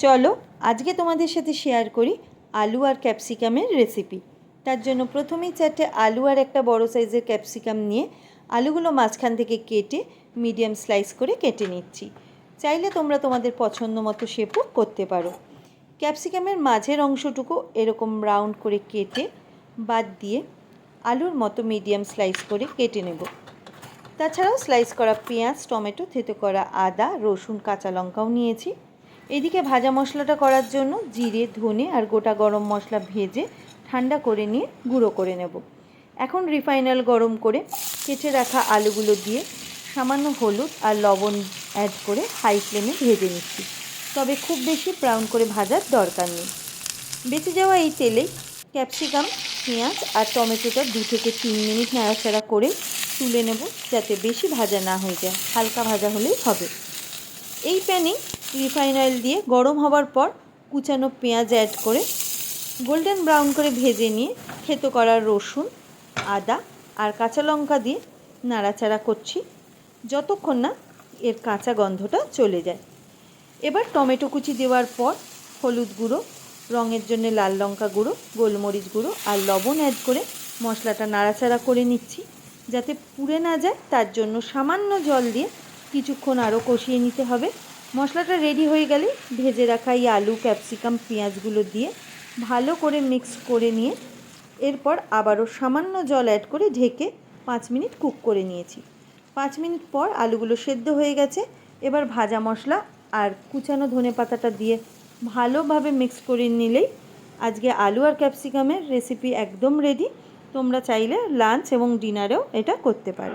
চলো আজকে তোমাদের সাথে শেয়ার করি আলু আর ক্যাপসিকামের রেসিপি। তার জন্য প্রথমেই 4টে আলু আর একটা বড় সাইজের ক্যাপসিকাম নিয়ে আলুগুলো মাঝখান থেকে কেটে মিডিয়াম স্লাইস করে কেটে নিচ্ছি। চাইলে তোমরা তোমাদের পছন্দ মতো শেপও করতে পারো। ক্যাপসিকামের মাঝের অংশটুকু এরকম রাউন্ড করে কেটে বাদ দিয়ে আলুর মতো মিডিয়াম স্লাইস করে কেটে নেব। তাছাড়াও স্লাইস করা পেঁয়াজ, টমেটো, থেতো করা আদা, রসুন, কাঁচা লঙ্কাও নিয়েছি। এদিকে ভাজা মশলাটা করার জন্য জিরে, ধনে আর গোটা গরম মশলা ভেজে ঠান্ডা করে নিয়ে গুঁড়ো করে নেব। এখন রিফাইন অয়েল গরম করে কেটে রাখা আলুগুলো দিয়ে সামান্য হলুদ আর লবণ অ্যাড করে হাই ফ্লেমে ভেজে নিচ্ছি। তবে খুব বেশি ব্রাউন করে ভাজার দরকার নেই। বেঁচে যাওয়া এই তেলেই ক্যাপসিকাম, পেঁয়াজ আর টমেটোটা 2 থেকে 3 মিনিট নাড়াচাড়া করে তুলে নেব, যাতে বেশি ভাজা না হয়ে যায়, হালকা ভাজা হলেই হবে। এই প্যানে রিফাইন অয়েল দিয়ে গরম হওয়ার পর কুচানো পেঁয়াজ অ্যাড করে গোল্ডেন ব্রাউন করে ভেজে নিয়ে থেতো করা রসুন, আদা আর কাঁচা লঙ্কা দিয়ে নাড়াচাড়া করছি যতক্ষণ না এর কাঁচা গন্ধটা চলে যায়। এবার টমেটো কুচি দেওয়ার পর হলুদ গুঁড়ো, রঙের জন্য লাল লঙ্কা গুঁড়ো, গোলমরিচ গুঁড়ো আর লবণ অ্যাড করে মশলাটা নাড়াচাড়া করে নিচ্ছি। যাতে পুড়ে না যায় তার জন্য সামান্য জল দিয়ে কিছুক্ষণ আরও কষিয়ে নিতে হবে। মশলাটা রেডি হয়ে গেলে ভেজে রাখা এই আলু, ক্যাপসিকাম, পেঁয়াজগুলো দিয়ে ভালো করে মিক্স করে নিয়ে এরপর আবারও সামান্য জল অ্যাড করে ঢেকে 5 মিনিট কুক করে নিয়েছি। 5 মিনিট পর আলুগুলো সেদ্ধ হয়ে গেছে। এবার ভাজা মশলা আর কুচানো ধনেপাতাটা দিয়ে ভালোভাবে মিক্স করে নিলেই আজকে আলু আর ক্যাপসিকামের রেসিপি একদম রেডি। তোমরা চাইলে লাঞ্চ এবং ডিনারেও এটা করতে পারো।